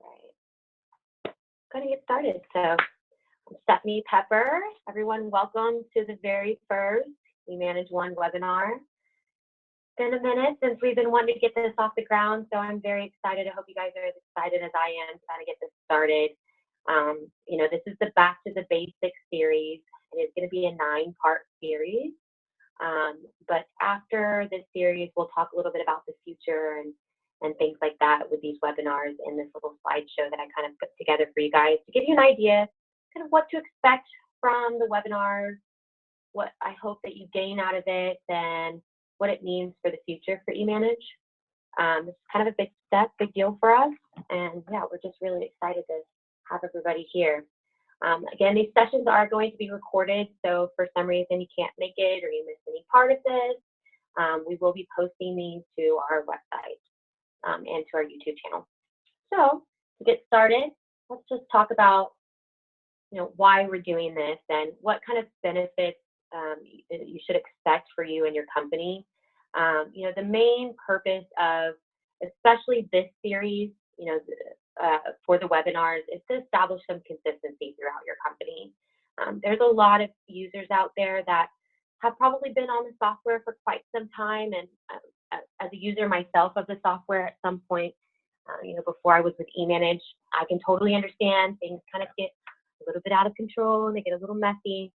Right. Going to get started. So I'm Stephanie Pepper. Everyone, welcome to the very first We Manage One webinar. It's been a minute since we've been wanting to get this off the ground, so I'm very excited. I hope you guys are as excited as I am trying to get this started. This is the Back to the Basics series, and it's going to be a 9-part series. But after this series, we'll talk a little bit about the future and things like that with these webinars in this little slideshow that I kind of put together for you guys to give you an idea kind of what to expect from the webinars, what I hope that you gain out of it, and what it means for the future for eManage. This is kind of a big step, big deal for us, and yeah, we're just really excited to have everybody here. Again, these sessions are going to be recorded, so if for some reason you can't make it or you missed any part of this, we will be posting these to our website and to our YouTube channel. So to get started, let's just talk about why we're doing this and what kind of benefits you should expect for you and your company. The main purpose of especially this series, for the webinars is to establish some consistency throughout your company. There's a lot of users out there that have probably been on the software for quite some time, and as a user myself of the software at some point, before I was with eManage, I can totally understand things kind of get a little bit out of control and they get a little messy.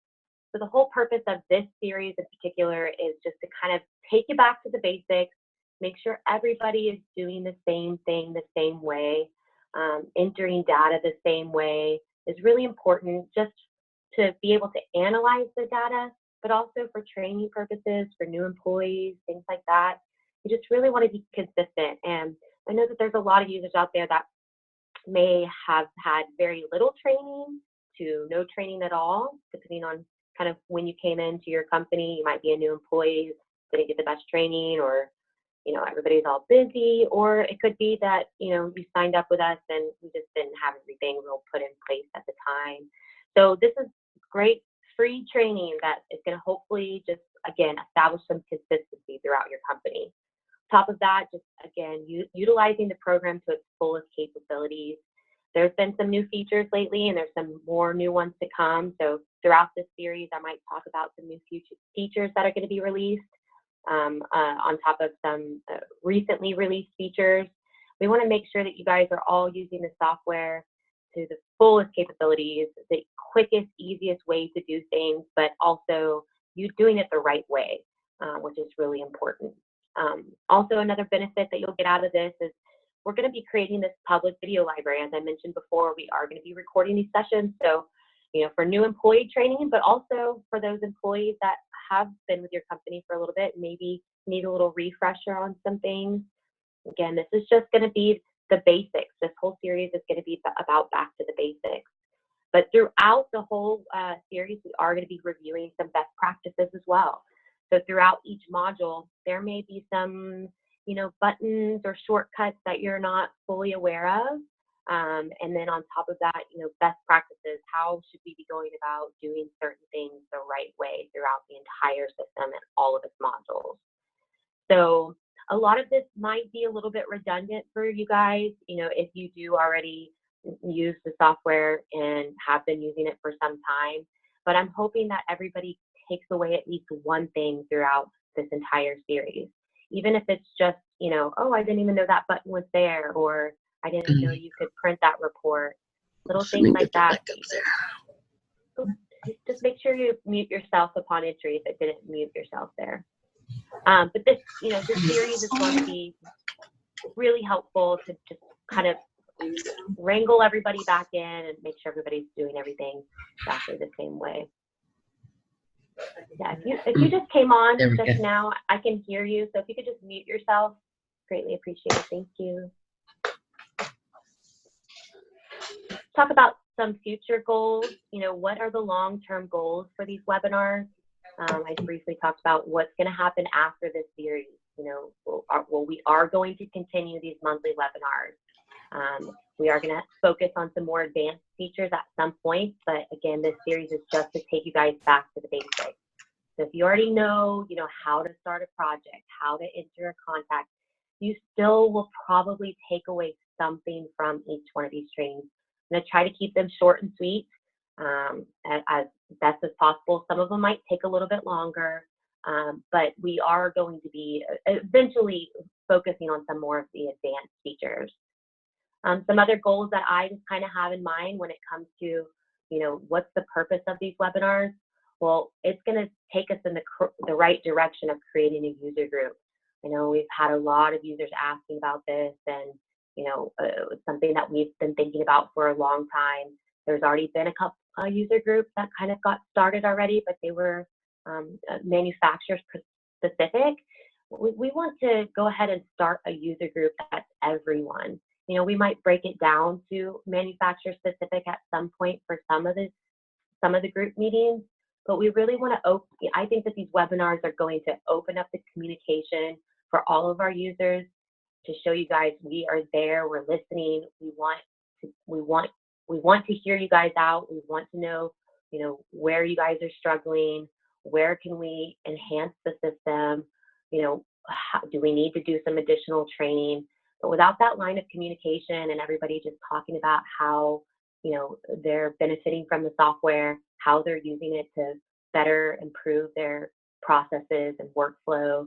So the whole purpose of this series in particular is just to kind of take you back to the basics, make sure everybody is doing the same thing the same way, entering data the same way is really important just to be able to analyze the data, but also for training purposes, for new employees, things like that. You just really want to be consistent. And I know that there's a lot of users out there that may have had very little training to no training at all, depending on kind of when you came into your company. You might be a new employee, didn't get the best training, or everybody's all busy, or it could be that you signed up with us and we just didn't have everything real put in place at the time. So this is great free training that is going to hopefully just again establish some consistency throughout your company. Top of that, just again utilizing the program to its fullest capabilities. There's been some new features lately, and there's some more new ones to come. So throughout this series, I might talk about some new features that are going to be released. On top of some recently released features. We want to make sure that you guys are all using the software to the fullest capabilities, the quickest, easiest way to do things, but also you doing it the right way, which is really important. Also, another benefit that you'll get out of this is we're going to be creating this public video library. As I mentioned before, we are going to be recording these sessions. So, for new employee training, but also for those employees that have been with your company for a little bit, maybe need a little refresher on some things. Again, this is just going to be the basics. This whole series is going to be about back to the basics. But throughout the whole series, we are going to be reviewing some best practices as well. So throughout each module, there may be some, buttons or shortcuts that you're not fully aware of. And then on top of that, best practices, how should we be going about doing certain things the right way throughout the entire system and all of its modules. So a lot of this might be a little bit redundant for you guys, if you do already use the software and have been using it for some time. But I'm hoping that everybody takes away at least one thing throughout this entire series. Even if it's just, oh, I didn't even know that button was there, or I didn't know you could print that report. Little things like that. Just make sure you mute yourself upon entry if it didn't mute yourself there. But this, this series is going to be really helpful to just kind of wrangle everybody back in and make sure everybody's doing everything exactly the same way. Yeah, if you just came on just now, I can hear you. So if you could just mute yourself, greatly appreciate it. Thank you. Talk about some future goals. What are the long-term goals for these webinars? I briefly talked about what's going to happen after this series. We are going to continue these monthly webinars. We are going to focus on some more advanced features at some point, but again, this series is just to take you guys back to the basics. So if you already know, how to start a project, how to enter a contact, you still will probably take away something from each one of these trainings. I'm going to try to keep them short and sweet, as best as possible. Some of them might take a little bit longer, but we are going to be eventually focusing on some more of the advanced features. Some other goals that I just kind of have in mind when it comes to, what's the purpose of these webinars? Well, it's going to take us in the right direction of creating a user group. I know we've had a lot of users asking about this, and it's something that we've been thinking about for a long time. There's already been a couple user groups that kind of got started already, but they were manufacturer specific. We want to go ahead and start a user group that's everyone. We might break it down to manufacturer specific at some point for some of the group meetings, but we really want to I think that these webinars are going to open up the communication for all of our users to show you guys we are there, we're listening, we want to hear you guys out, we want to know, where you guys are struggling, where can we enhance the system, do we need to do some additional training? But without that line of communication and everybody just talking about how, they're benefiting from the software, how they're using it to better improve their processes and workflow,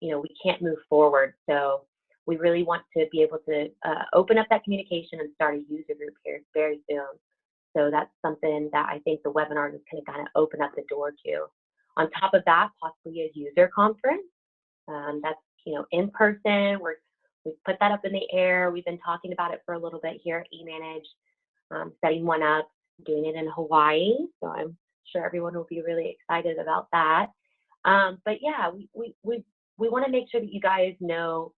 we can't move forward. So we really want to be able to open up that communication and start a user group here very soon. So that's something that I think the webinar is going to kind of open up the door to. On top of that, possibly a user conference. That's, in person. We've put that up in the air. We've been talking about it for a little bit here at eManage, setting one up, doing it in Hawaii. So I'm sure everyone will be really excited about that. But yeah, we want to make sure that you guys know,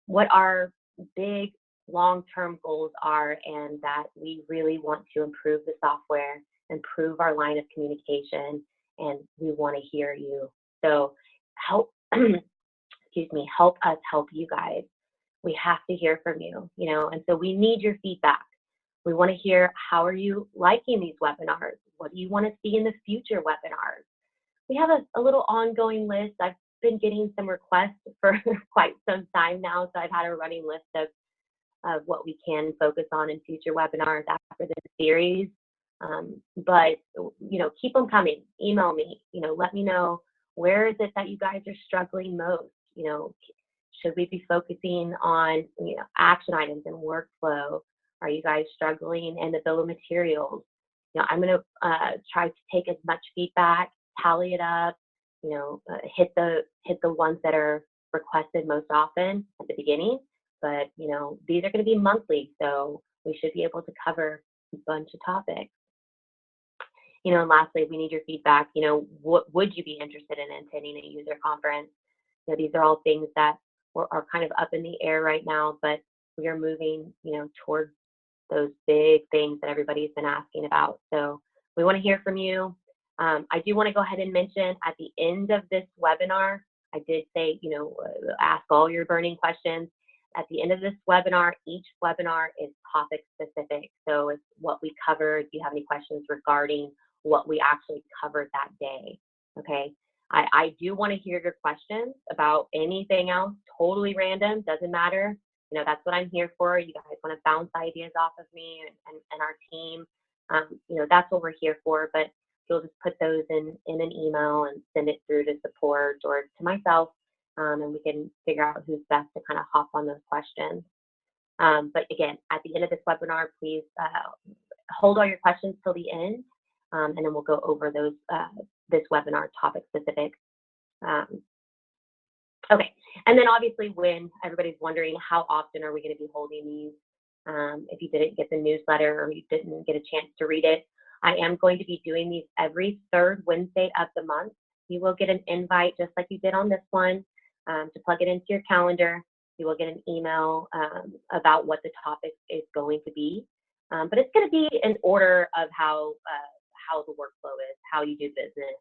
what our big long-term goals are, and that we really want to improve the software, improve our line of communication, and we want to hear you. So help, help us help you guys. We have to hear from you, and so we need your feedback. We want to hear, how are you liking these webinars? What do you want to see in the future webinars? We have a little ongoing list. I've been getting some requests for quite some time now, so I've had a running list of what we can focus on in future webinars after this series. But keep them coming. Email me. Let me know, where is it that you guys are struggling most? Should we be focusing on action items and workflow? Are you guys struggling in the bill of materials? I'm going to try to take as much feedback, tally it up, hit the ones that are requested most often at the beginning. But these are going to be monthly, so we should be able to cover a bunch of topics. And lastly, we need your feedback. What would you be interested in attending a user conference? These are all things that are kind of up in the air right now, but we are moving, towards those big things that everybody's been asking about. So we want to hear from you. I do want to go ahead and mention at the end of this webinar, I did say, ask all your burning questions. At the end of this webinar, each webinar is topic specific. So it's what we covered. Do you have any questions regarding what we actually covered that day? Okay. I do want to hear your questions about anything else, totally random, doesn't matter. That's what I'm here for. You guys want to bounce ideas off of me and our team. That's what we're here for. But you'll just put those in an email and send it through to support or to myself, and we can figure out who's best to kind of hop on those questions. But again, at the end of this webinar, please hold all your questions till the end, and then we'll go over those this webinar topic specific. Okay, and then obviously when everybody's wondering how often are we going to be holding these, if you didn't get the newsletter or you didn't get a chance to read it, I am going to be doing these every third Wednesday of the month. You will get an invite just like you did on this one to plug it into your calendar. You will get an email about what the topic is going to be, but it's going to be in order of how the workflow is, how you do business.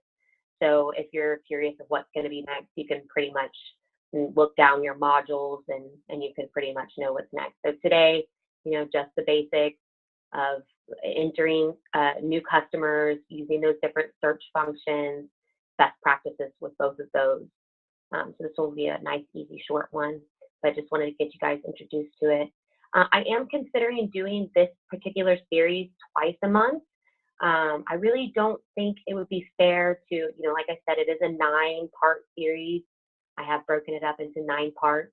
So if you're curious of what's going to be next, you can pretty much look down your modules and you can pretty much know what's next. So today, just the basics of entering new customers, using those different search functions, best practices with both of those. So this will be a nice, easy, short one. but just wanted to get you guys introduced to it. I am considering doing this particular series twice a month. I really don't think it would be fair to, like I said, it is a 9-part series. I have broken it up into 9 parts.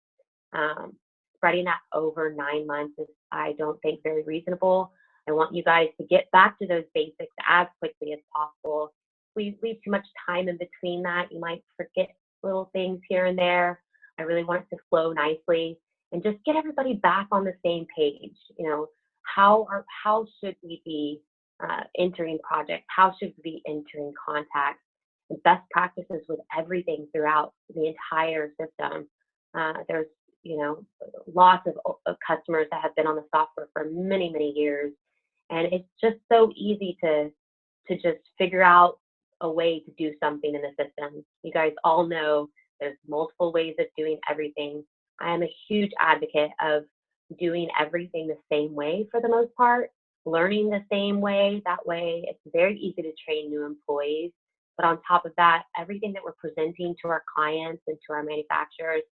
Spreading that over 9 months is, I don't think, very reasonable. I want you guys to get back to those basics as quickly as possible. We leave too much time in between that. You might forget little things here and there. I really want it to flow nicely and just get everybody back on the same page. How should we be entering projects? How should we be entering contacts? And best practices with everything throughout the entire system. There's lots of customers that have been on the software for many, many years, and it's just so easy to just figure out a way to do something in the system. You guys all know there's multiple ways of doing everything. I am a huge advocate of doing everything the same way for the most part, learning the same way. That way, it's very easy to train new employees. But on top of that, everything that we're presenting to our clients and to our manufacturers,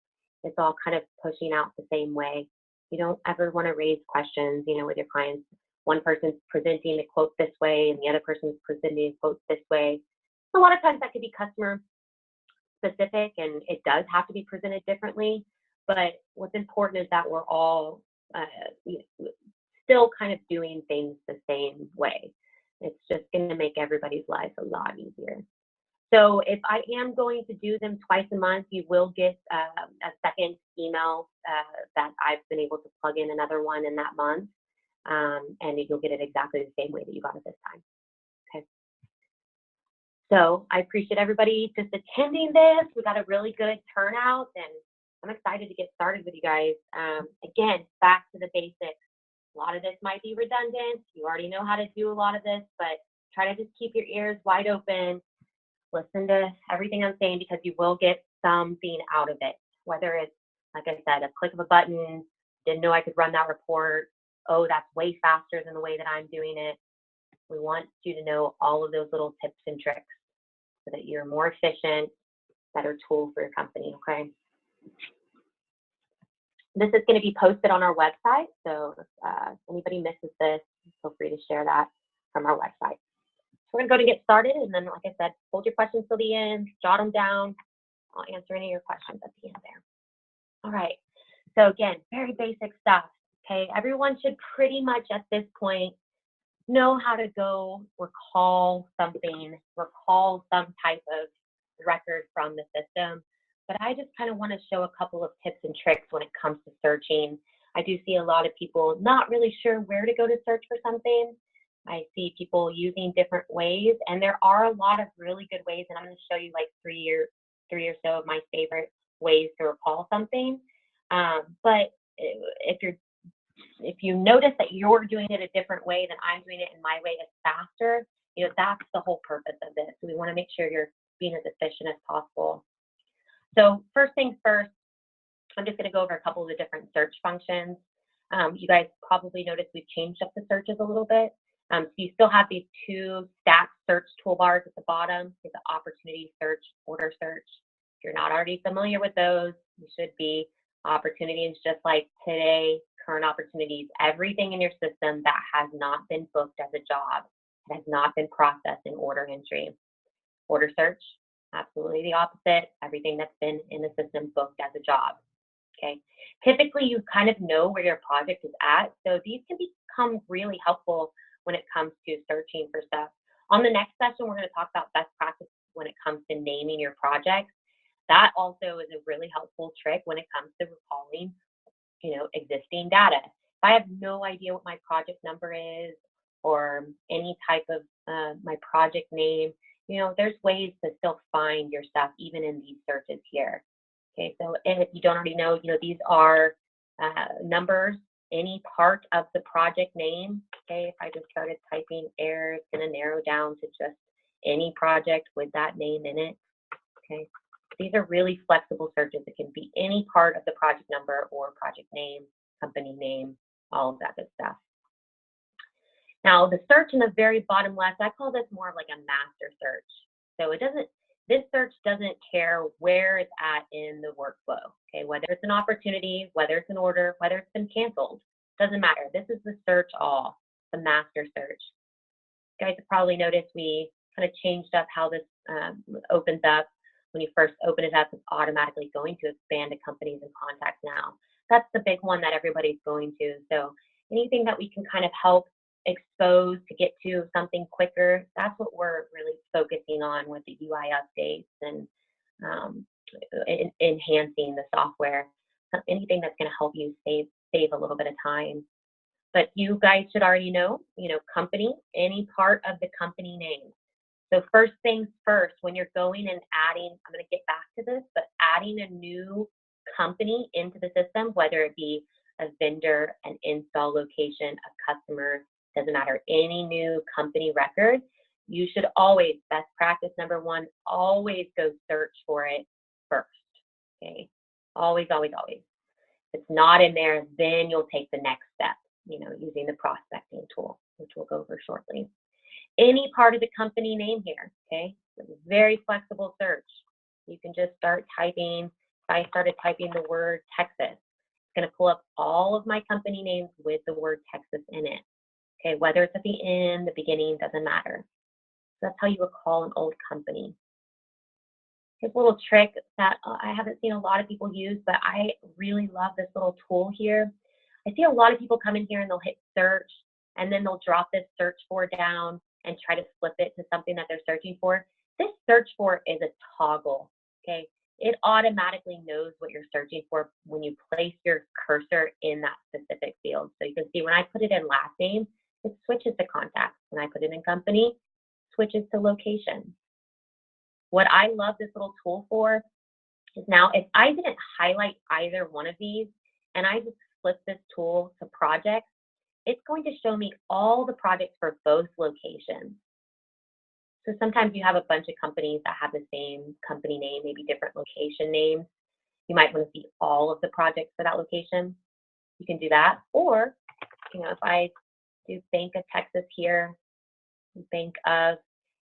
it's all kind of pushing out the same way. You don't ever want to raise questions, with your clients. One person's presenting a quote this way and the other person's presenting a quote this way. A lot of times that could be customer specific and it does have to be presented differently. But what's important is that we're all still kind of doing things the same way. It's just going to make everybody's lives a lot easier. So if I am going to do them twice a month, you will get a second email that I've been able to plug in another one in that month. And you'll get it exactly the same way that you got it this time. Okay. So I appreciate everybody just attending this. We got a really good turnout, and I'm excited to get started with you guys. Again, back to the basics. A lot of this might be redundant. You already know how to do a lot of this, but try to just keep your ears wide open. Listen to everything I'm saying because you will get something out of it. Whether it's, like I said, a click of a button, didn't know I could run that report. Oh, that's way faster than the way that I'm doing it. We want you to know all of those little tips and tricks so that you're more efficient, better tool for your company, okay? This is going to be posted on our website, so if anybody misses this, feel free to share that from our website. So we're going to go to get started, and then, like I said, hold your questions till the end, jot them down. I'll answer any of your questions at the end there. All right, so again, very basic stuff, okay? Everyone should pretty much at this point know how to go recall something, recall some type of record from the system. But I just kind of want to show a couple of tips and tricks when it comes to searching. I do see a lot of people not really sure where to go to search for something. I see people using different ways, and there are a lot of really good ways, and I'm going to show you like three or so of my favorite ways to recall something. But if you notice that you're doing it a different way than I'm doing it in my way, it's faster, that's the whole purpose of this. So we want to make sure you're being as efficient as possible. So first things first, I'm just going to go over a couple of the different search functions. You guys probably noticed we've changed up the searches a little bit. So you still have these two stacked search toolbars at the bottom. There's the opportunity search, order search. If you're not already familiar with those, you should be. Opportunities just like today, current opportunities, everything in your system that has not been booked as a job, has not been processed in order entry. Order search, absolutely the opposite, everything that's been in the system booked as a job. Okay, typically you kind of know where your project is at, so these can become really helpful when it comes to searching for stuff. On the next session, we're going to talk about best practices when it comes to naming your projects. That also is a really helpful trick when it comes to recalling, existing data. If I have no idea what my project number is or any type of my project name, there's ways to still find your stuff even in these searches here. Okay, so if you don't already know, these are numbers, any part of the project name. Okay, if I just started typing error, it's going to narrow down to just any project with that name in it. Okay, these are really flexible searches. It can be any part of the project number or project name, company name, all of that good stuff. Now, the search in the very bottom left, I call this more of like a master search. So This search doesn't care where it's at in the workflow, okay? Whether it's an opportunity, whether it's an order, whether it's been canceled, doesn't matter. This is the search all, the master search. You guys have probably noticed we kind of changed up how this opens up. When you first open it up, it's automatically going to expand to companies and contacts now. That's the big one that everybody's going to. So anything that we can kind of help expose to get to something quicker, that's what we're really focusing on with the UI updates and enhancing the software. Anything that's going to help you save a little bit of time. But you guys should already know, company, any part of the company name. So first things first, when you're going and adding, I'm going to get back to this, but adding a new company into the system, whether it be a vendor, an install location, a customer, doesn't matter, any new company record, you should always, best practice number one, always go search for it first, okay? Always, always, always. If it's not in there, then you'll take the next step, using the prospecting tool, which we'll go over shortly. Any part of the company name here, okay? It's a very flexible search. You can just start typing. If I started typing the word Texas, it's going to pull up all of my company names with the word Texas in it. Okay, whether it's at the end, the beginning, doesn't matter. So that's how you recall an old company. Here's a little trick that I haven't seen a lot of people use, but I really love this little tool here. I see a lot of people come in here and they'll hit search, and then they'll drop this search for down and try to flip it to something that they're searching for. This search for is a toggle, okay? It automatically knows what you're searching for when you place your cursor in that specific field. So you can see when I put it in last name, it switches to contacts. When I put it in company, it switches to location. What I love this little tool for is now if I didn't highlight either one of these and I just flip this tool to projects, it's going to show me all the projects for both locations. So sometimes you have a bunch of companies that have the same company name, maybe different location names. You might want to see all of the projects for that location. You can do that. Or, if I do Bank of Texas here, Bank of,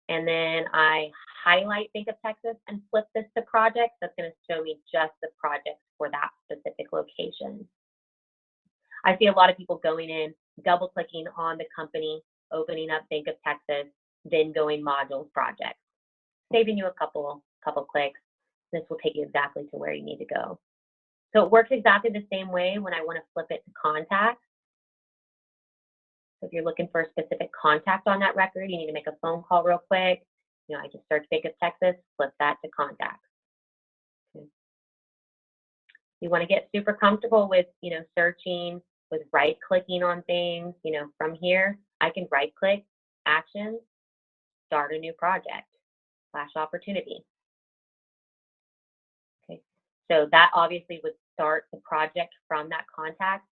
and then I highlight Bank of Texas and flip this to projects, that's going to show me just the projects for that specific location. I see a lot of people going in, double clicking on the company, opening up Bank of Texas, then going modules projects, saving you a couple clicks. This will take you exactly to where you need to go. So it works exactly the same way when I want to flip it to contacts. So if you're looking for a specific contact on that record, you need to make a phone call real quick. I just search Bank of Texas, flip that to contacts. Okay. You want to get super comfortable with, searching, with right-clicking on things. From here, I can right-click, actions, start a new project, flash opportunity. Okay, so that obviously would start the project from that contact.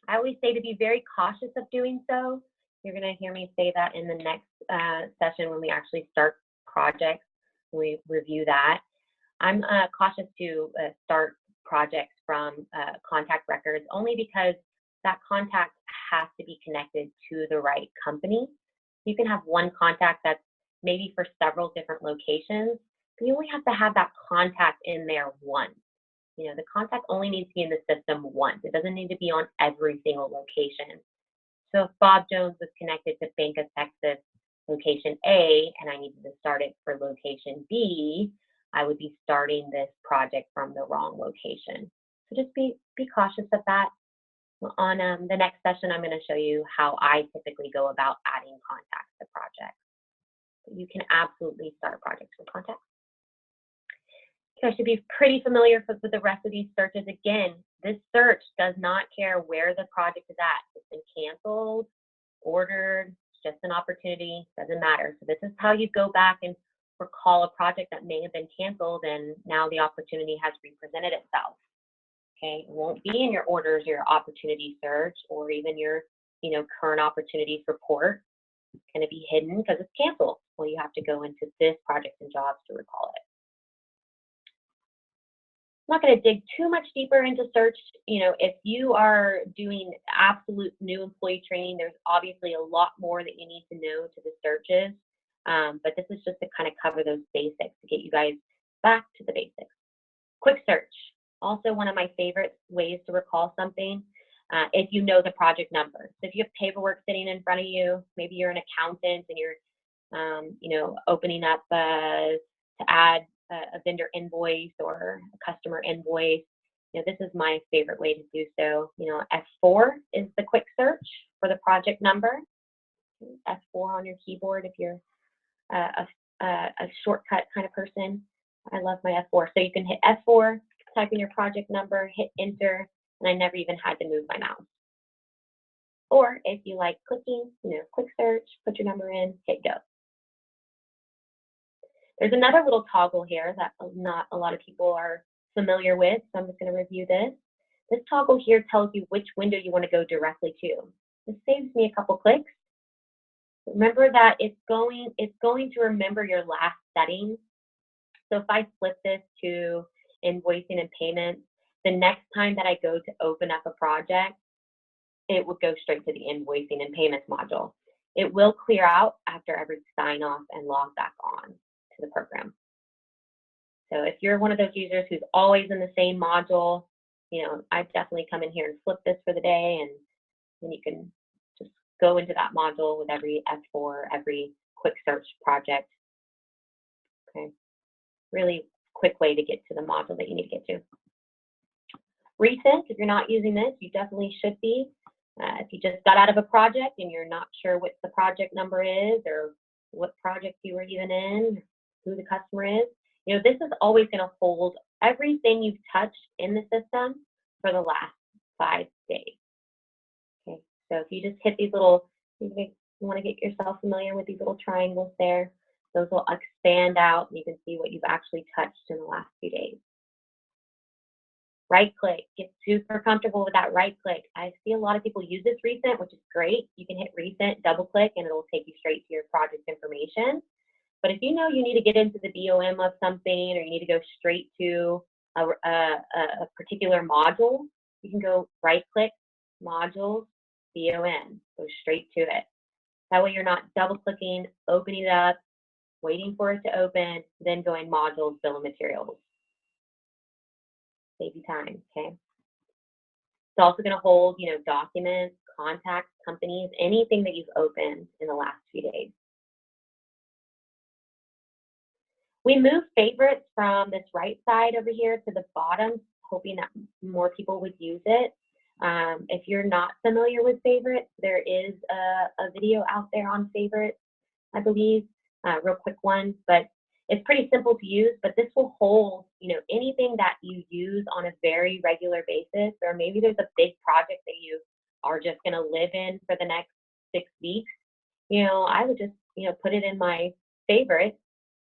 I always say to be very cautious of doing so. You're going to hear me say that in the next session when we actually start projects, we review that. I'm cautious to start projects from contact records only because that contact has to be connected to the right company. You can have one contact that's maybe for several different locations, but you only have to have that contact in there once. The contact only needs to be in the system once. It doesn't need to be on every single location. So if Bob Jones was connected to Bank of Texas location A and I needed to start it for location B, I would be starting this project from the wrong location. So just be cautious of that. On the next session, I'm going to show you how I typically go about adding contacts to projects. You can absolutely start projects with contacts. Okay, I should be pretty familiar with the rest of these searches. Again, this search does not care where the project is at. It's been canceled, ordered, it's just an opportunity, doesn't matter. So this is how you go back and recall a project that may have been canceled and now the opportunity has represented itself. Okay, it won't be in your orders, your opportunity search, or even your, current opportunities report. It's going to be hidden because it's canceled. Well, you have to go into this project and jobs to recall it. I'm not going to dig too much deeper into search. If you are doing absolute new employee training, there's obviously a lot more that you need to know to the searches. But this is just to kind of cover those basics to get you guys back to the basics. Quick search, also one of my favorite ways to recall something. If you know the project number. So if you have paperwork sitting in front of you, maybe you're an accountant and you're, opening up to add a vendor invoice or a customer invoice. This is my favorite way to do so. F4 is the quick search for the project number. F4 on your keyboard if you're a shortcut kind of person. I love my F4. So you can hit F4, type in your project number, hit enter, and I never even had to move my mouse. Or if you like clicking, quick search, put your number in, hit go. There's another little toggle here that not a lot of people are familiar with, so I'm just going to review this. This toggle here tells you which window you want to go directly to. This saves me a couple clicks. Remember that it's going to remember your last settings. So if I flip this to invoicing and payments, the next time that I go to open up a project, it would go straight to the invoicing and payments module. It will clear out after every sign off and log back on to the program. So if you're one of those users who's always in the same module, I definitely come in here and flip this for the day, and then you can just go into that module with every F4, every quick search project. Okay, really quick way to get to the module that you need to get to. Recent, if you're not using this, you definitely should be. If you just got out of a project and you're not sure what the project number is or what project you were even in, who the customer is, this is always going to hold everything you've touched in the system for the last 5 days. Okay, so if you just hit these little, you want to get yourself familiar with these little triangles there, those will expand out and you can see what you've actually touched in the last few days. Right click, get super comfortable with that right click. I see a lot of people use this recent, which is great. You can hit recent, double click, and it'll take you straight to your project information. But if you know you need to get into the BOM of something, or you need to go straight to a particular module, you can go right click, modules, BOM, go straight to it. That way you're not double clicking, opening it up, waiting for it to open, then going modules, bill of materials. Save you time, okay? It's also going to hold, documents, contacts, companies, anything that you've opened in the last few days. We moved favorites from this right side over here to the bottom, hoping that more people would use it. If you're not familiar with favorites, there is a video out there on favorites, I believe, real quick one, but it's pretty simple to use. But this will hold, anything that you use on a very regular basis, or maybe there's a big project that you are just going to live in for the next 6 weeks. I would just, put it in my favorites,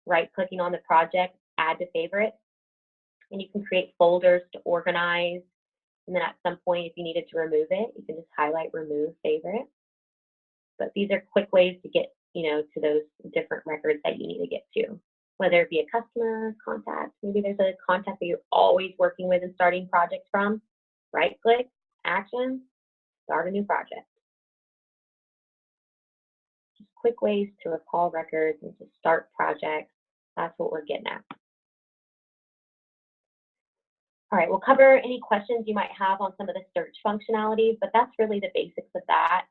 right clicking on the project, add to favorites, and you can create folders to organize. And then at some point, if you needed to remove it, you can just highlight remove favorite. But these are quick ways to get, to those different records that you need to get to, whether it be a customer, contact, maybe there's a contact that you're always working with and starting projects from. Right click, action, start a new project. Just quick ways to recall records and to start projects. That's what we're getting at. All right, we'll cover any questions you might have on some of the search functionalities, but that's really the basics of that.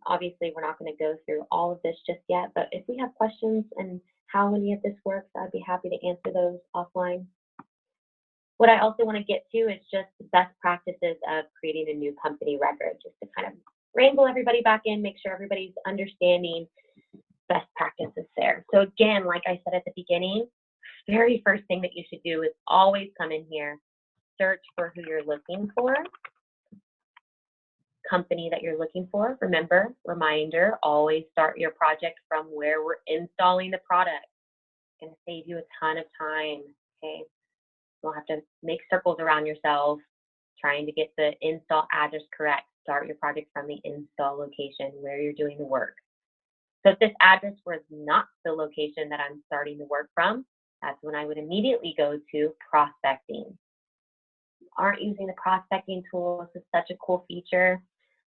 Obviously, we're not going to go through all of this just yet, but if we have questions and how any of this works, I'd be happy to answer those offline. What I also want to get to is just the best practices of creating a new company record, just to kind of wrangle everybody back in, make sure everybody's understanding best practices there. So again, like I said at the beginning, very first thing that you should do is always come in here, search for who you're looking for, company that you're looking for. Remember, reminder, always start your project from where we're installing the product. It's going to save you a ton of time, okay? You don't have to make circles around yourself trying to get the install address correct. Start your project from the install location where you're doing the work. So if this address was not the location that I'm starting the work from, that's when I would immediately go to prospecting. You aren't using the prospecting tool. This is such a cool feature.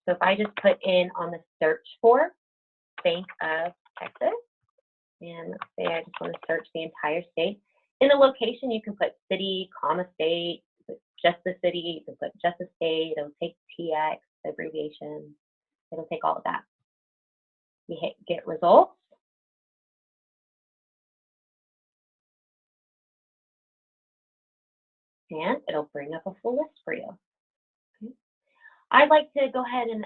So if I just put in on the search for Bank of Texas, And let's say I just want to search the entire state. In the location, you can put city, comma, state, put just the city, you can put just the state, it'll take TX, abbreviation, it'll take all of that. You hit get results. And it'll bring up a full list for you. Okay. I'd like to go ahead and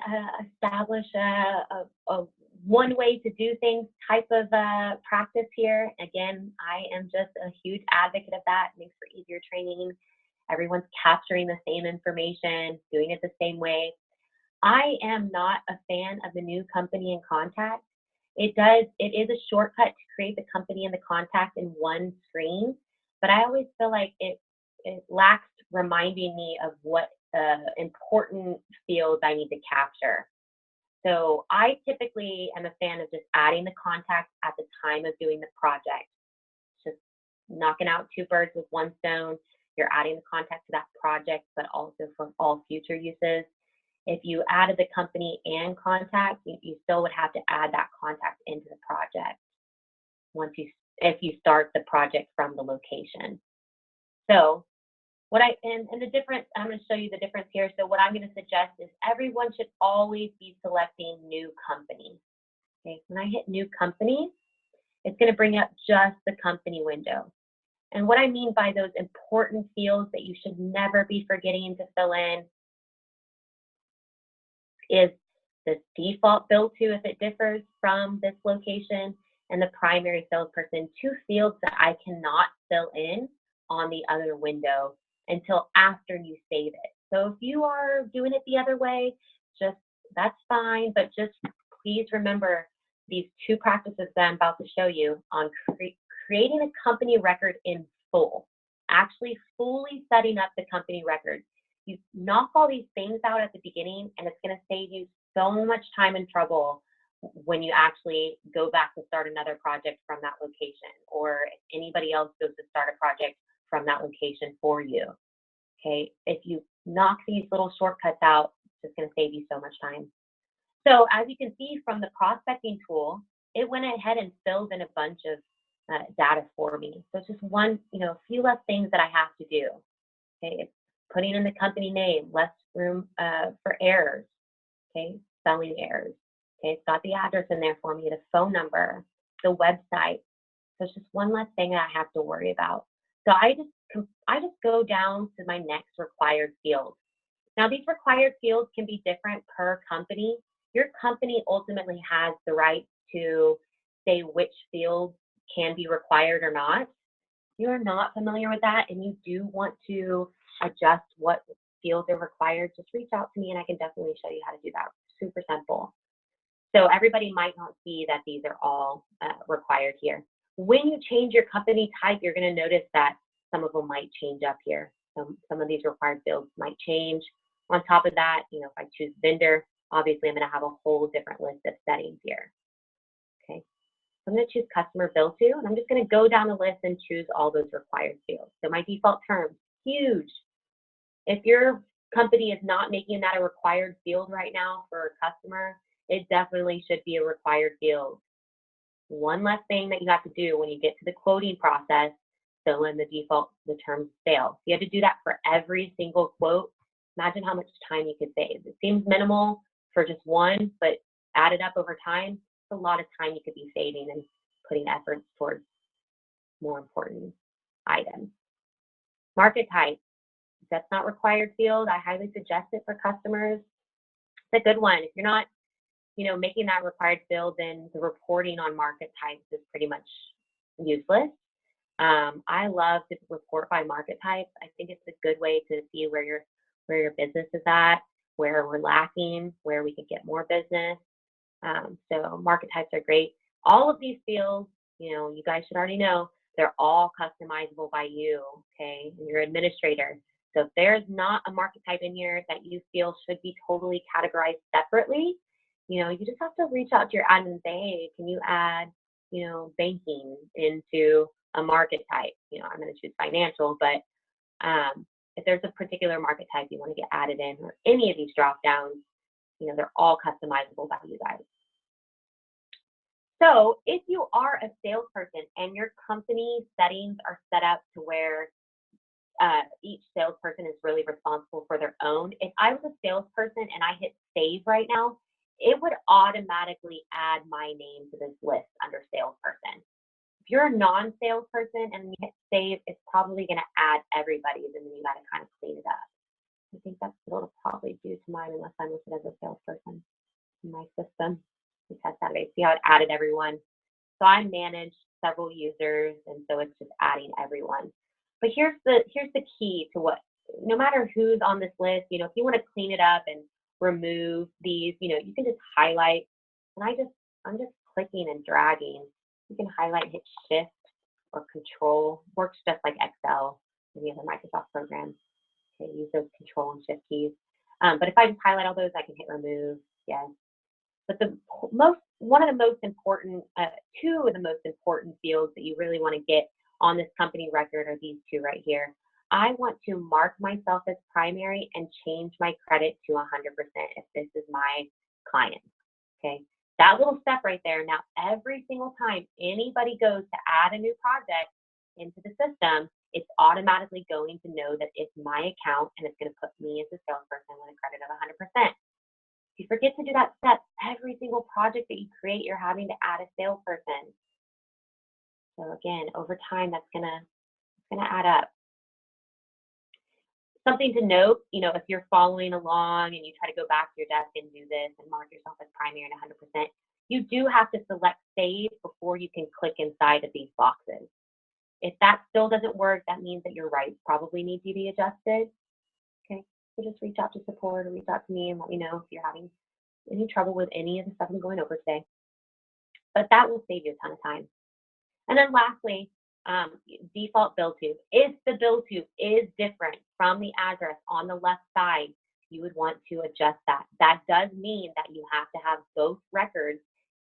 establish a one way to do things type of practice here. Again, I am just a huge advocate of that. It makes for easier training. Everyone's capturing the same information, doing it the same way. I am not a fan of the new company and contact. It is a shortcut to create the company and the contact in one screen, but I always feel like it lacks reminding me of what important fields I need to capture. So I typically am a fan of just adding the contact at the time of doing the project. Just knocking out two birds with one stone. You're adding the contact to that project, but also for all future uses. If you added the company and contact, you still would have to add that contact into the project if you start the project from the location. So and the difference, I'm going to show you the difference here. So what I'm going to suggest is everyone should always be selecting new company. Okay, when I hit new company, it's going to bring up just the company window. And what I mean by those important fields that you should never be forgetting to fill in is the default bill to, if it differs from this location, and the primary salesperson, two fields that I cannot fill in on the other window until after you save it. So if you are doing it the other way, that's fine, but just please remember these two practices that I'm about to show you on creating a company record in full, actually fully setting up the company record. You knock all these things out at the beginning, and it's going to save you so much time and trouble when you actually go back to start another project from that location, or if anybody else goes to start a project from that location for you. Okay, if you knock these little shortcuts out, it's just going to save you so much time. So as you can see from the prospecting tool, it went ahead and filled in a bunch of data for me. So it's just a few less things that I have to do. Okay, it's putting in the company name, less room for errors. Okay, spelling errors. Okay, it's got the address in there for me, the phone number, the website. So it's just one less thing that I have to worry about. So I just go down to my next required field. Now these required fields can be different per company. Your company ultimately has the right to say which fields can be required or not. If you are not familiar with that and you do want to adjust what fields are required, just reach out to me and I can definitely show you how to do that. Super simple. So everybody might not see that these are all required here. When you change your company type, you're going to notice that some of them might change up here. Some of these required fields might change. On top of that, if I choose vendor, obviously I'm going to have a whole different list of settings here. Okay, so I'm going to choose customer bill to, and I'm just going to go down the list and choose all those required fields. So my default terms, huge. If your company is not making that a required field right now for a customer, it definitely should be a required field. One less thing that you have to do when you get to the quoting process, fill in the terms of sale. You have to do that for every single quote. Imagine how much time you could save. It seems minimal for just one, but added up over time, it's a lot of time you could be saving and putting efforts towards more important items. Market type. If that's not required field, I highly suggest it for customers. It's a good one. If you're not making that required field, then the reporting on market types is pretty much useless. I love to report by market type. I think it's a good way to see where your business is at, where we're lacking, where we could get more business. So market types are great. All of these fields, you guys should already know, they're all customizable by you, okay? And your administrator. So if there's not a market type in here that you feel should be totally categorized separately, you just have to reach out to your admin and say, hey, can you add, banking into a market type? I'm going to choose financial, but if there's a particular market type you want to get added in, or any of these drop downs, they're all customizable by you guys. So if you are a salesperson and your company settings are set up to where each salesperson is really responsible for their own, if I was a salesperson and I hit save right now, it would automatically add my name to this list under salesperson. If you're a non-salesperson and you hit save, it's probably going to add everybody's, and then you got to kind of clean it up. I think that's what it'll probably do to mine unless I'm listed as a salesperson in my system. We test that. See how it added everyone. So I manage several users, and so it's just adding everyone. But here's the key to what, no matter who's on this list, you know, if you want to clean it up and remove these, you know, you can just highlight, and I'm just clicking and dragging. You can highlight, hit shift or control, works just like Excel and the other Microsoft programs. Okay, use those control and shift keys. But if I just highlight all those, I can hit remove, yes. But one of the most important, two of the most important fields that you really want to get on this company record are these two right here. I want to mark myself as primary and change my credit to 100% if this is my client, okay? That little step right there. Now, every single time anybody goes to add a new project into the system, it's automatically going to know that it's my account, and it's going to put me as a salesperson with a credit of 100%. If you forget to do that step, every single project that you create, you're having to add a salesperson. So again, over time, that's gonna add up. Something to note, you know, if you're following along and you try to go back to your desk and do this and mark yourself as primary and 100%, you do have to select save before you can click inside of these boxes. If that still doesn't work, that means that your rights probably need to be adjusted. Okay, so just reach out to support or reach out to me and let me know if you're having any trouble with any of the stuff I'm going over today. But that will save you a ton of time. And then lastly, default bill tube. If the bill tube is different from the address on the left side, you would want to adjust that. That does mean that you have to have both records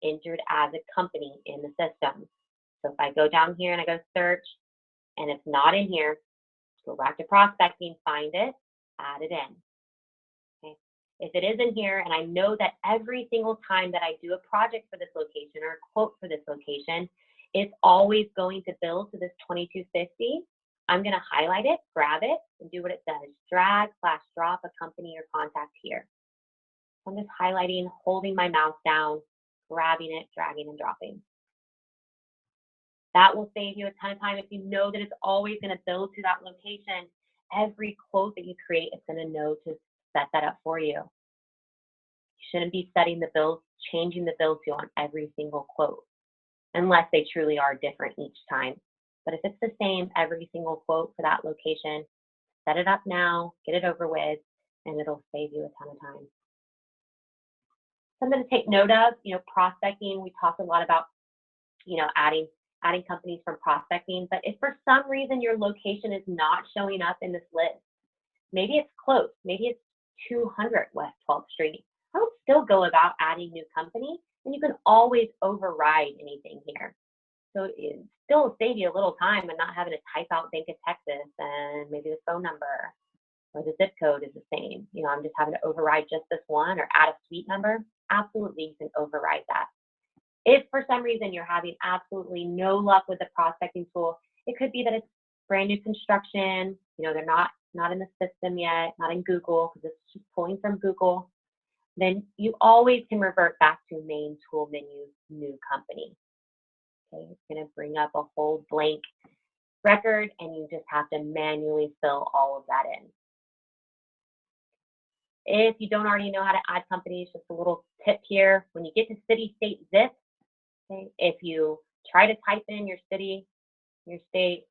entered as a company in the system. So if I go down here and I go search and it's not in here, go back to prospecting, find it, add it in. Okay. If it is in here and I know that every single time that I do a project for this location or a quote for this location, it's always going to bill to this 2250. I'm going to highlight it, grab it, and do what it says. Drag / drop a company or contact here. So I'm just highlighting, holding my mouse down, grabbing it, dragging and dropping. That will save you a ton of time. If you know that it's always going to bill to that location, every quote that you create, it's going to know to set that up for you. You shouldn't be setting the bill, changing the bill to on every single quote, unless they truly are different each time. But if it's the same every single quote for that location, set it up now, get it over with, and it'll save you a ton of time. Something to take note of, you know, prospecting. We talked a lot about, you know, adding companies from prospecting, but if for some reason your location is not showing up in this list, maybe it's close, maybe it's 200 West 12th Street, I would still go about adding new company, and you can always override anything here. So it still save you a little time and not having to type out Bank of Texas and maybe the phone number or the zip code is the same. You know, I'm just having to override just this one or add a suite number. Absolutely, you can override that. If for some reason you're having absolutely no luck with the prospecting tool, it could be that it's brand new construction, you know, they're not in the system yet, not in Google, because it's just pulling from Google. Then you always can revert back to main tool menu, new company. Okay, it's going to bring up a whole blank record, and you just have to manually fill all of that in. If you don't already know how to add companies, just a little tip here. When you get to city, state, zip, okay, if you try to type in your city, your state,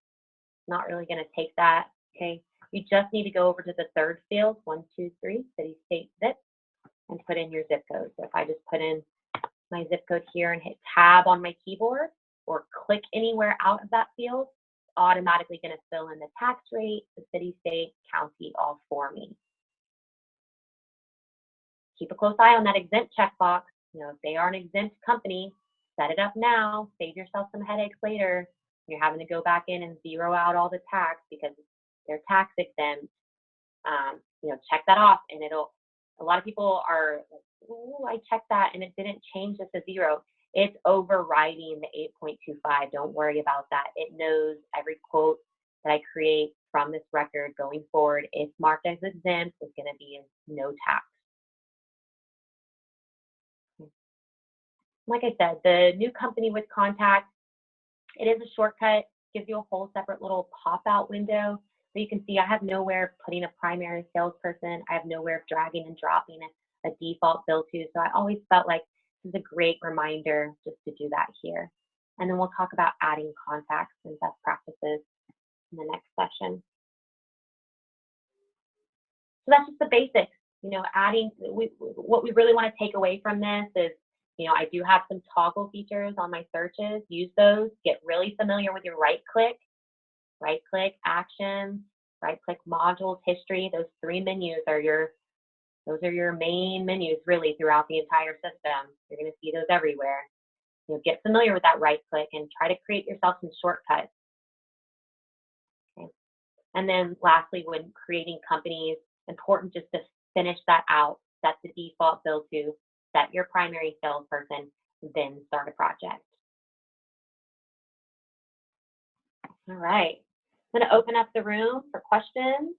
not really going to take that. Okay, you just need to go over to the third field, 1, 2, 3, city, state, zip, and put in your zip code. So if I just put in my zip code here and hit tab on my keyboard or click anywhere out of that field, it's automatically going to fill in the tax rate, the city, state, county, all for me. Keep a close eye on that exempt checkbox. You know, if they are an exempt company, set it up now, save yourself some headaches later. You're having to go back in and zero out all the tax because they're tax exempt. You know, check that off, and a lot of people are, oh, I checked that and it didn't change this to 0. it's overriding the 8.25. Don't worry about that. It knows every quote that I create from this record going forward, if marked as exempt, is going to be no tax. Like I said, the new company with contact, it is a shortcut, gives you a whole separate little pop-out window where you can see I have nowhere of putting a primary salesperson. I have nowhere of dragging and dropping a default bill to. So I always felt like this is a great reminder just to do that here. And then we'll talk about adding contacts and best practices in the next session. So that's just the basics. You know, adding, what we really want to take away from this is, you know, I do have some toggle features on my searches. Use those. Get really familiar with your right-click actions, right-click modules, history. Those three menus are those are your main menus really throughout the entire system. You're going to see those everywhere. You know, get familiar with that right-click and try to create yourself some shortcuts. Okay. And then lastly, when creating companies, important just to finish that out. Set the default bill to, set your primary salesperson, then start a project. All right, I'm going to open up the room for questions.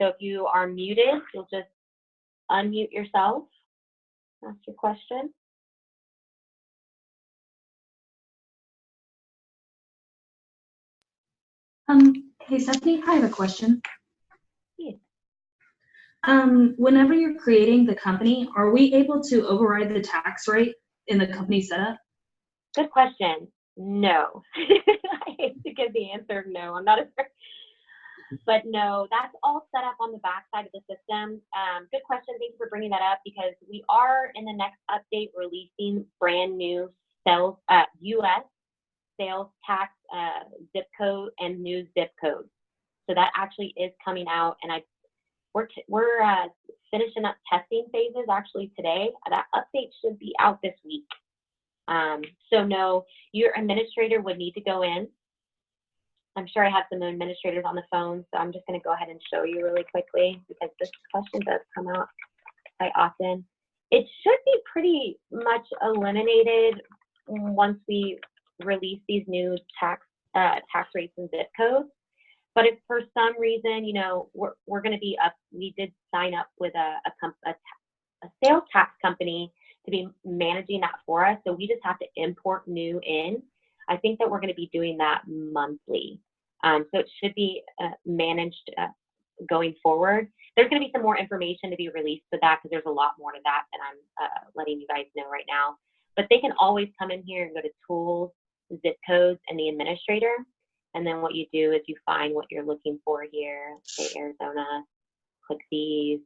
So if you are muted, you'll just unmute yourself, ask your question. Hey Stephanie, I have a question. Yes. Whenever you're creating the company, are we able to override the tax rate in the company setup? Good question. No. I hate to give the answer no. I'm not sure. But no, that's all set up on the back side of the system. Good question. Thanks for bringing that up, because we are in the next update releasing brand new U.S. sales tax zip code and new zip codes. So that actually is coming out, and we're finishing up testing phases actually today. That update should be out this week. So no, your administrator would need to go in. I'm sure I have some administrators on the phone, so I'm just going to go ahead and show you really quickly, because this question does come out quite often. It should be pretty much eliminated once we release these new tax rates and zip codes. But if for some reason, you know, we're going to be up, we did sign up with a sales tax company to be managing that for us. So we just have to import new in. I think that we're going to be doing that monthly. So it should be managed going forward. There's going to be some more information to be released with that, because there's a lot more to that than I'm letting you guys know right now. But they can always come in here and go to Tools, Zip Codes, and the Administrator. And then what you do is you find what you're looking for here. Say Arizona, click these,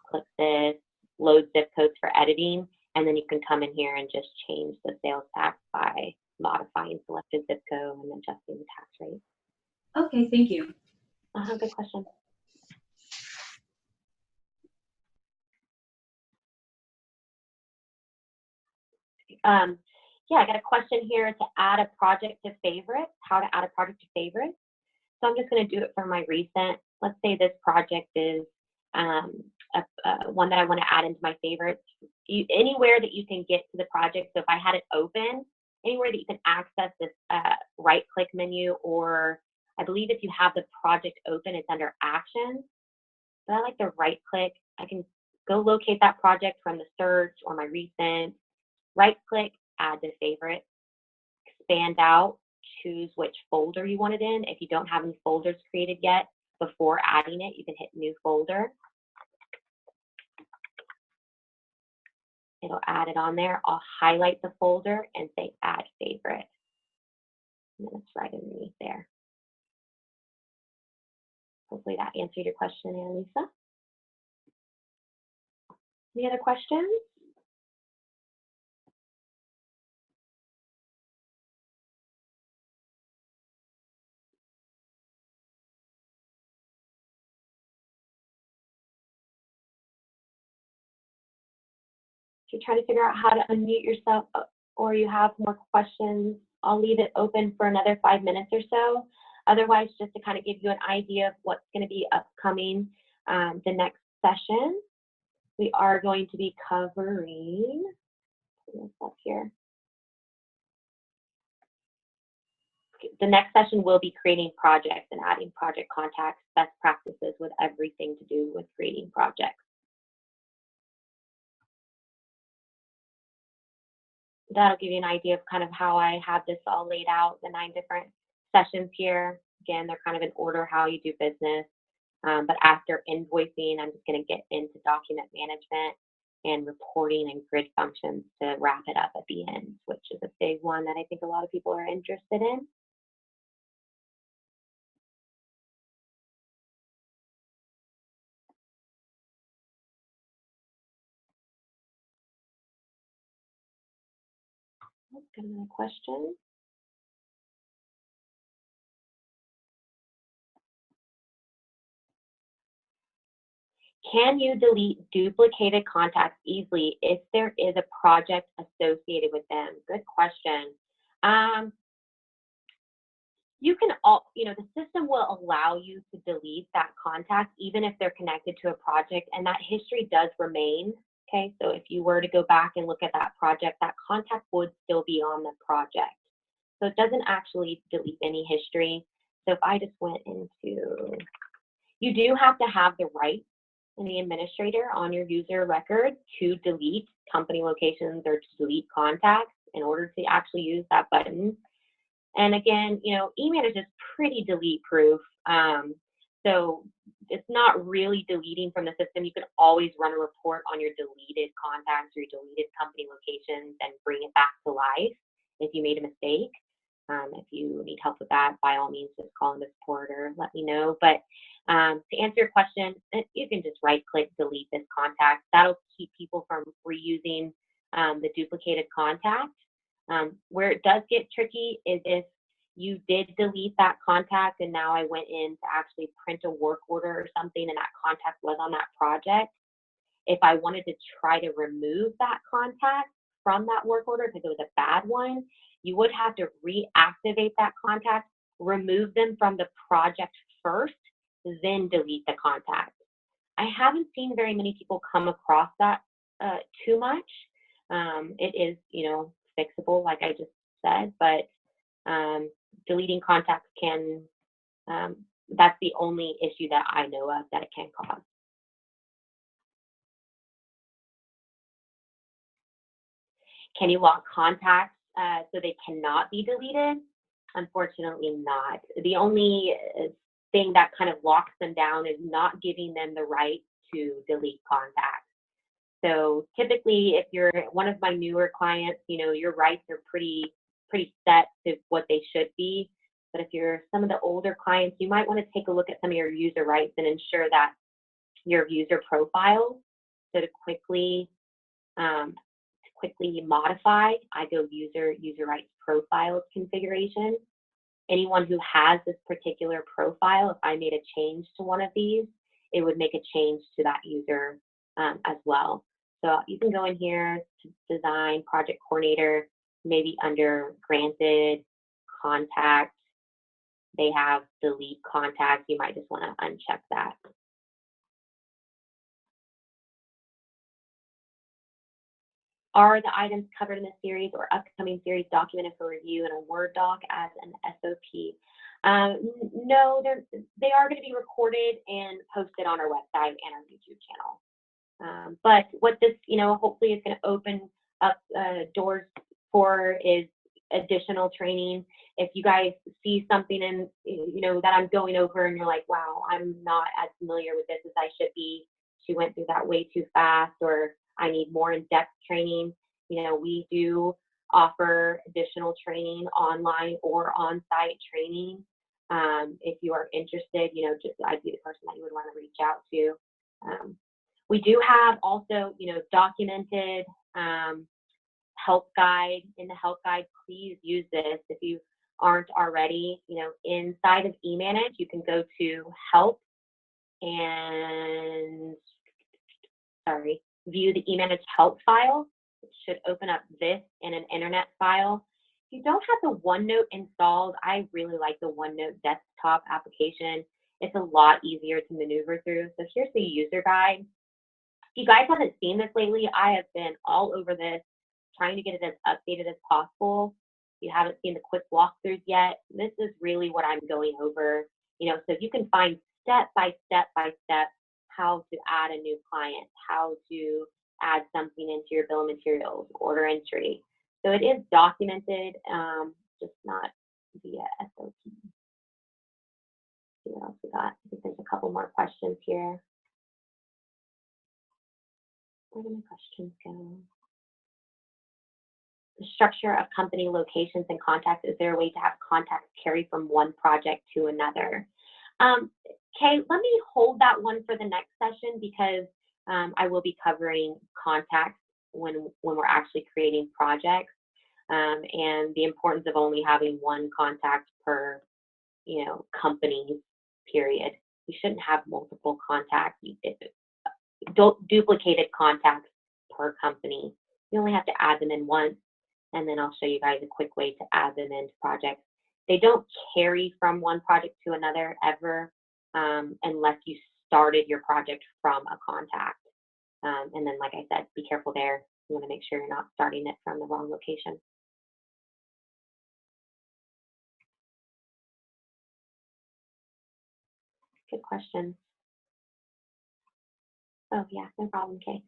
click this, load zip codes for editing. And then you can come in here and just change the sales tax by modifying selected zip code and adjusting the tax rate. Okay, thank you. Good question. Yeah, I got a question here to add a project to favorites, how to add a project to favorites. So I'm just going to do it for my recent. Let's say this project is one that I want to add into my favorites. Anywhere that you can get to the project. So if I had it open, anywhere that you can access this right-click menu, or I believe if you have the project open, it's under Actions. But I like the right-click. I can go locate that project from the search or my recent. Right-click, add to favorite, expand out, choose which folder you want it in. If you don't have any folders created yet, before adding it, you can hit New Folder. It'll add it on there. I'll highlight the folder and say Add Favorite. And then it's right underneath there. Hopefully that answered your question, Annalisa. Any other questions? If you're trying to figure out how to unmute yourself, or you have more questions, I'll leave it open for another 5 minutes or so. Otherwise, just to kind of give you an idea of what's going to be upcoming the next session, we are going to be covering this up here. the next session will be creating projects and adding project contacts, best practices with everything to do with creating projects. That'll give you an idea of kind of how I have this all laid out, the 9 different sessions here. Again, they're kind of in order how you do business. But after invoicing, I'm just going to get into document management and reporting and grid functions to wrap it up at the end, which is a big one that I think a lot of people are interested in. Let's get another question. Can you delete duplicated contacts easily if there is a project associated with them? Good question. You can the system will allow you to delete that contact even if they're connected to a project, and that history does remain. Okay, so if you were to go back and look at that project, that contact would still be on the project. So it doesn't actually delete any history. So if I just went into, you do have to have the right in the administrator on your user record to delete company locations or to delete contacts in order to actually use that button. And again, eManage is pretty delete proof. So it's not really deleting from the system. You can always run a report on your deleted contacts or your deleted company locations and bring it back to life if you made a mistake. If you need help with that, by all means, just call in the support or let me know. But to answer your question, you can just right-click delete this contact. That'll keep people from reusing the duplicated contact. Where it does get tricky is if you did delete that contact and now I went in to actually print a work order or something and that contact was on that project. If I wanted to try to remove that contact from that work order because it was a bad one, you would have to reactivate that contact, remove them from the project first, then delete the contact. I haven't seen very many people come across that too much. It is, fixable, like I just said, but deleting contacts can, that's the only issue that I know of that it can cause. Can you lock contacts so they cannot be deleted? Unfortunately not. The only thing that kind of locks them down is not giving them the right to delete contacts. So typically, if you're one of my newer clients, your rights are pretty set to what they should be. But if you're some of the older clients, you might want to take a look at some of your user rights and ensure that your user profile. So to quickly modify, I go user rights profiles configuration. Anyone who has this particular profile, if I made a change to one of these, it would make a change to that user as well. So you can go in here to design project coordinator, maybe under granted contact, they have delete contact. You might just want to uncheck that. Are the items covered in the series or upcoming series documented for review in a Word doc as an SOP? No, they are going to be recorded and posted on our website and our YouTube channel. But what this, hopefully is going to open up doors for is additional training. If you guys see something in, that I'm going over and you're like, wow, I'm not as familiar with this as I should be. She went through that way too fast, or I need more in-depth training. We do offer additional training online or on-site training. If you are interested, I'd be the person that you would want to reach out to. We do have also, documented help guide. In the help guide, please use this. If you aren't already, inside of eManage, you can go to help and, view the eManage help file. It should open up this in an internet file. If you don't have the OneNote installed, I really like the OneNote desktop application. It's a lot easier to maneuver through. So here's the user guide. If you guys haven't seen this lately, I have been all over this, trying to get it as updated as possible. you haven't seen the quick walkthroughs yet, this is really what I'm going over. So you can find step by step how to add a new client, how to add something into your bill of materials, order entry. So it is documented, just not via SOP. See what else we got. I think there's a couple more questions here. Where do my questions go? The structure of company locations and contacts. Is there a way to have contacts carry from one project to another? Kay, let me hold that one for the next session because I will be covering contacts when we're actually creating projects, and the importance of only having one contact per, company, period. You shouldn't have multiple contacts. Duplicated contacts per company. You only have to add them in once, and then I'll show you guys a quick way to add them into projects. They don't carry from one project to another ever, unless you started your project from a contact. And then, like I said, be careful there. You want to make sure you're not starting it from the wrong location. Good question. Oh, yeah, no problem, Kay.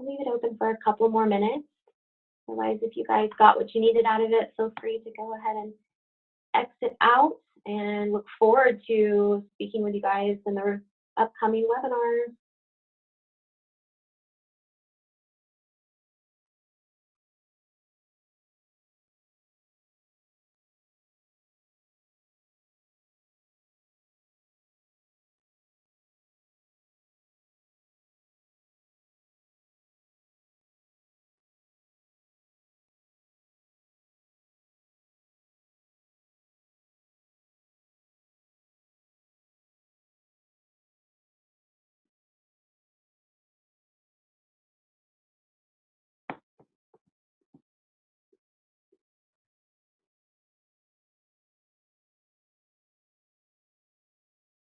I'll leave it open for a couple more minutes. Otherwise, if you guys got what you needed out of it, feel free to go ahead and exit out, and look forward to speaking with you guys in the upcoming webinars.